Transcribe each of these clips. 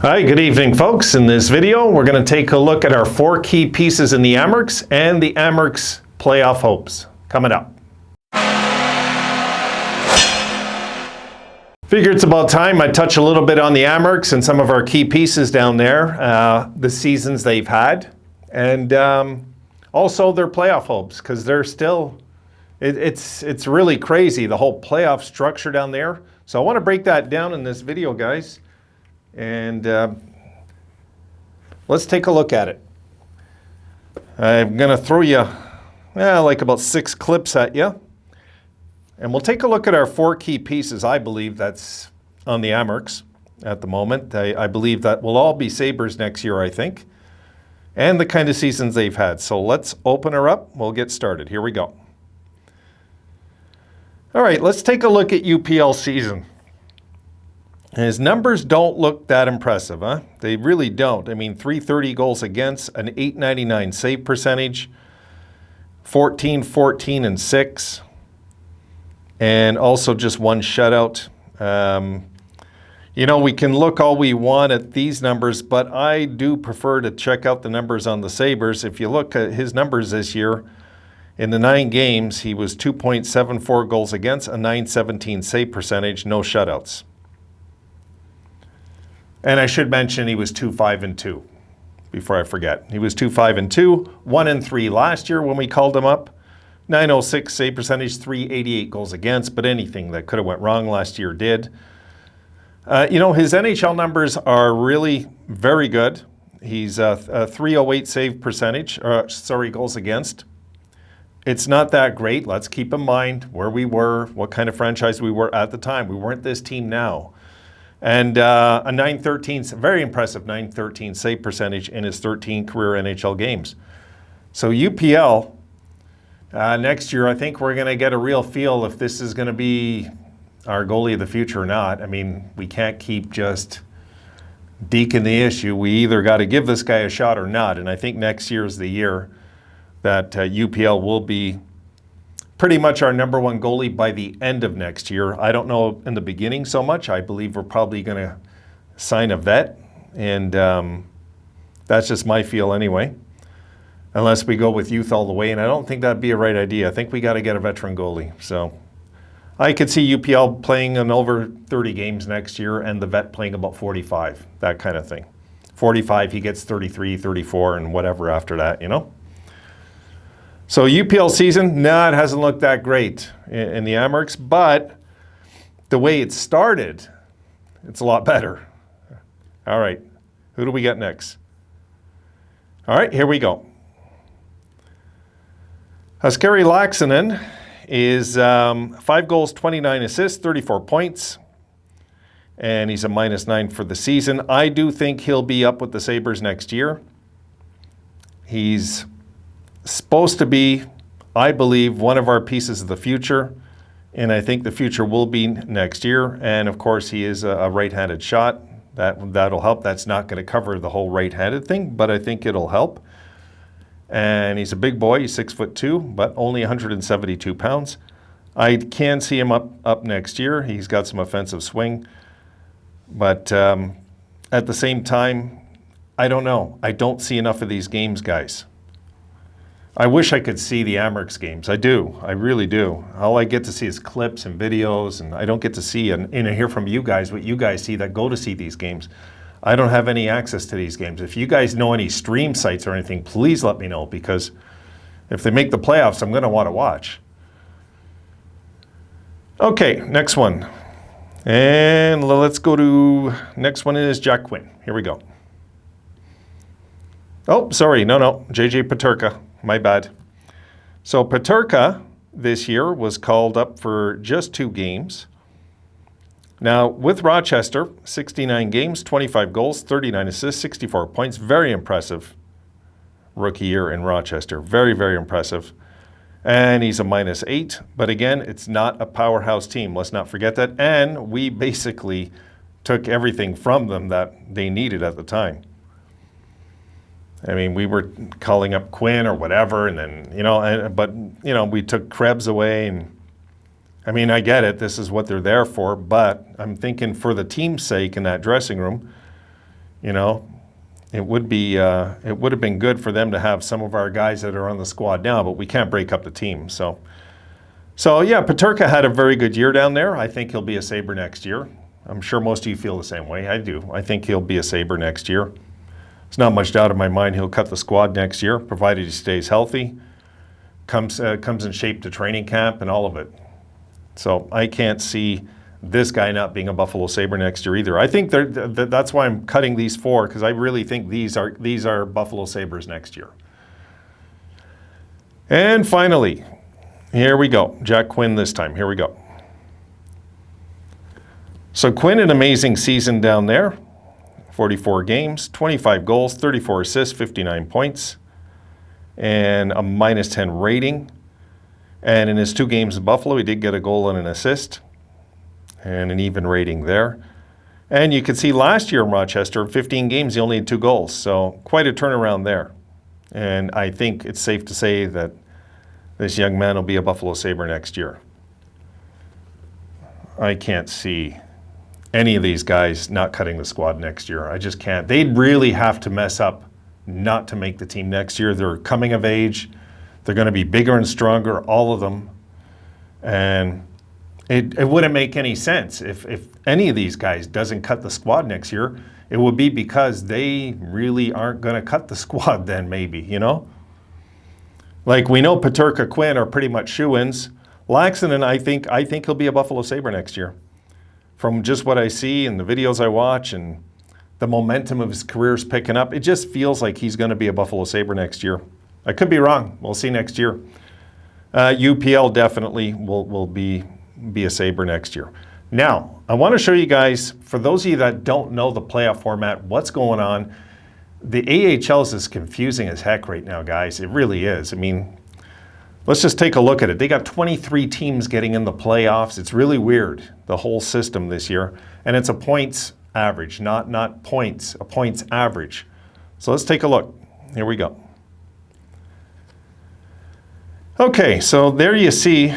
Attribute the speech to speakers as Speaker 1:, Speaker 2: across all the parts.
Speaker 1: Hi, good evening, folks. In this video, we're going to take a look at our 4 key pieces in the Amerks and the Amerks playoff hopes coming up. Figure it's about time I touch a little bit on the Amerks and some of our key pieces down there, the seasons they've had, and also their playoff hopes, because they're still, it's really crazy, the whole playoff structure down there. So I want to break that down in this video, guys. And let's take a look at it. I'm going to throw you like about 6 clips at you. And we'll take a look at our 4 key pieces, I believe, that's on the Amerks at the moment. I believe that will all be Sabres next year, I think. And the kind of seasons they've had. So let's open her up. We'll get started. Here we go. All right, let's take a look at UPL season. His numbers don't look that impressive, huh? They really don't. I mean, 330 goals against, an .899 save percentage, 14, and 6, and also just 1 shutout. You know, we can look all we want at these numbers, but I do prefer to check out the numbers on the Sabres. If you look at his numbers this year, in the 9 games, he was 2.74 goals against, a .917 save percentage, no shutouts. And I should mention he was 2-5-2 before I forget. He was 2-5-2, 1-3 last year when we called him up. .906 save percentage, 388 goals against, but anything that could have went wrong last year did. You know, his NHL numbers are really very good. He's a 308 save percentage, goals against. It's not that great. Let's keep in mind where we were, what kind of franchise we were at the time. We weren't this team now. And a .913, very impressive .913 save percentage in his 13 career NHL games. So UPL, next year, I think we're going to get a real feel if this is going to be our goalie of the future or not. I mean, we can't keep just deking the issue. We either got to give this guy a shot or not. And I think next year is the year that UPL will be pretty much our #1 goalie by the end of next year. I don't know in the beginning so much. I believe we're probably going to sign a vet, and that's just my feel anyway, unless we go with youth all the way, and I don't think that'd be a right idea. I think we got to get a veteran goalie. So I could see UPL playing in over 30 games next year and the vet playing about 45, that kind of thing. 45, he gets 33, 34, and whatever after that, you know? So UPL season, it hasn't looked that great in the Amerks, but the way it started, it's a lot better. All right, who do we got next? All right, here we go. Oskari Laaksonen is 5 goals, 29 assists, 34 points, and he's a -9 for the season. I do think he'll be up with the Sabres next year. He's supposed to be, I believe, one of our pieces of the future, and I think the future will be next year. And of course, he is a right-handed shot. That'll help. That's not going to cover the whole right-handed thing, but I think it'll help. And he's a big boy. He's 6'2", but only 172 pounds. I can see him up next year. He's got some offensive swing, but at the same time, I don't know. I don't see enough of these games, guys. I wish I could see the Amerks games. I do. I really do. All I get to see is clips and videos, and I don't get to see and hear from you guys what you guys see that go to see these games. I don't have any access to these games. If you guys know any stream sites or anything, please let me know, because if they make the playoffs, I'm going to want to watch. Okay, next one. And let's go to, next one is Jack Quinn. Here we go. Oh, sorry. No. JJ Peterka. My bad. So Peterka this year was called up for just 2 games. Now, with Rochester, 69 games, 25 goals, 39 assists, 64 points. Very impressive rookie year in Rochester. Very, very impressive. And he's a -8. But again, it's not a powerhouse team. Let's not forget that. And we basically took everything from them that they needed at the time. I mean, we were calling up Quinn or whatever, and then, you know, but, you know, we took Krebs away, and I mean, I get it. This is what they're there for, but I'm thinking for the team's sake in that dressing room, You know, it would have been good for them to have some of our guys that are on the squad now, but we can't break up the team. So yeah, Peterka had a very good year down there. I think he'll be a Sabre next year. I'm sure most of you feel the same way. I do. I think he'll be a Sabre next year. There's not much doubt in my mind he'll cut the squad next year, provided he stays healthy, comes in shape to training camp and all of it. So I can't see this guy not being a Buffalo Sabre next year either. I think that's why I'm cutting these 4, because I really think these are Buffalo Sabres next year. And finally, here we go. Jack Quinn this time. Here we go. So Quinn, an amazing season down there. 44 games, 25 goals, 34 assists, 59 points, and a -10 rating. And in his 2 games in Buffalo, he did get a goal and an assist, and an even rating there. And you can see last year in Rochester, 15 games, he only had 2 goals. So quite a turnaround there. And I think it's safe to say that this young man will be a Buffalo Sabre next year. I can't see any of these guys not cutting the squad next year. I just can't. They'd really have to mess up not to make the team next year. They're coming of age. They're going to be bigger and stronger, all of them. And it wouldn't make any sense if any of these guys doesn't cut the squad next year. It would be because they really aren't going to cut the squad then, maybe, you know? Like, we know Peterka, Quinn are pretty much shoo-ins. Laaksonen, I think he'll be a Buffalo Sabre next year. From just what I see and the videos I watch and the momentum of his career's picking up, it just feels like he's going to be a Buffalo Sabre next year. I could be wrong. We'll see next year. UPL definitely will be a Sabre next year. Now, I want to show you guys, for those of you that don't know the playoff format, what's going on. The AHL is confusing as heck right now, guys. It really is. I mean, let's just take a look at it. They got 23 teams getting in the playoffs. It's really weird, the whole system this year. And it's a points average, not points, a points average. So let's take a look. Here we go. Okay, so there you see,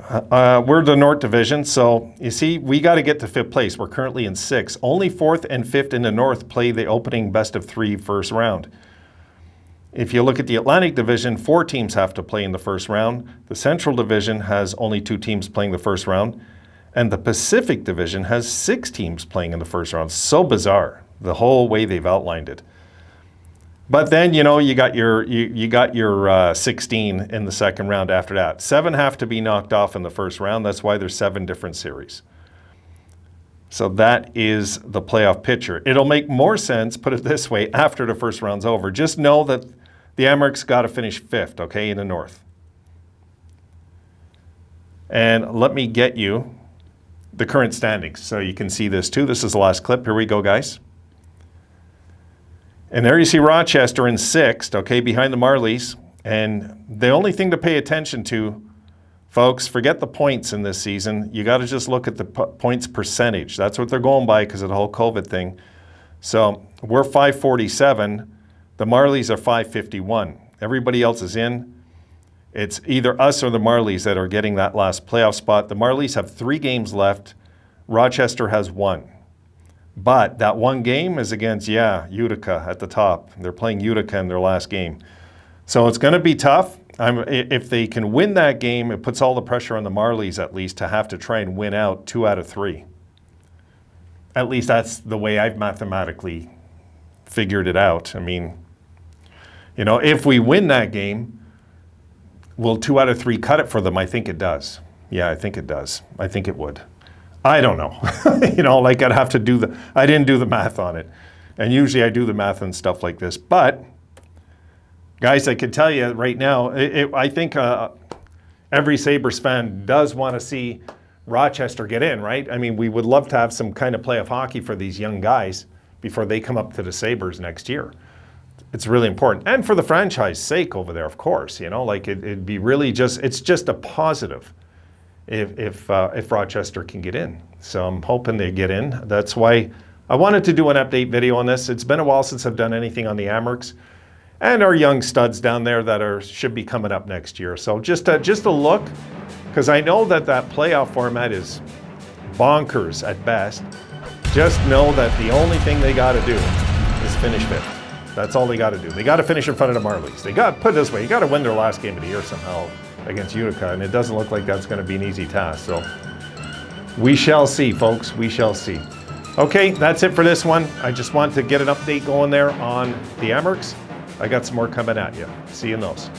Speaker 1: we're the North Division. So you see, we got to get to 5th place. We're currently in 6th. Only 4th and 5th in the North play the opening best-of-3 first round. If you look at the Atlantic Division, 4 teams have to play in the first round. The Central Division has only 2 teams playing the first round. And the Pacific Division has 6 teams playing in the first round. So bizarre, the whole way they've outlined it. But then, you know, you got your 16 in the second round after that. 7 have to be knocked off in the first round. That's why there's 7 different series. So that is the playoff picture. It'll make more sense, put it this way, after the first round's over. Just know that the Amerks got to finish 5th, okay, in the North. And let me get you the current standings so you can see this too. This is the last clip. Here we go, guys. And there you see Rochester in 6th, okay, behind the Marlies. And the only thing to pay attention to, folks, forget the points in this season. You got to just look at the points percentage. That's what they're going by because of the whole COVID thing. So we're 547. The Marlies are 551. Everybody else is in. It's either us or the Marlies that are getting that last playoff spot. The Marlies have 3 games left. Rochester has 1. But that 1 game is against, Utica at the top. They're playing Utica in their last game. So it's going to be tough. If they can win that game, it puts all the pressure on the Marlies at least to have to try and win out 2 out of 3. At least that's the way I've mathematically figured it out. I mean, you know, if we win that game, will 2 out of 3 cut it for them? I think it does. Yeah, I think it does. I think it would. I don't know. You know, like I'd have to I didn't do the math on it. And usually I do the math and stuff like this. But, guys, I can tell you right now, I think every Sabres fan does want to see Rochester get in, right? I mean, we would love to have some kind of playoff hockey for these young guys before they come up to the Sabres next year. It's really important. And for the franchise sake over there, of course, you know, like it'd be really it's just a positive if Rochester can get in. So I'm hoping they get in. That's why I wanted to do an update video on this. It's been a while since I've done anything on the Amerks and our young studs down there that should be coming up next year. So just a look, because I know that playoff format is bonkers at best. Just know that the only thing they got to do finish 5th. That's all they got to do. They got to finish in front of the Marlies. They got, put it this way, you got to win their last game of the year somehow against Utica, and it doesn't look like that's going to be an easy task. So we shall see, folks. We shall see. Okay, that's it for this one. I just want to get an update going there on the Amerks. I got some more coming at you. See you in those.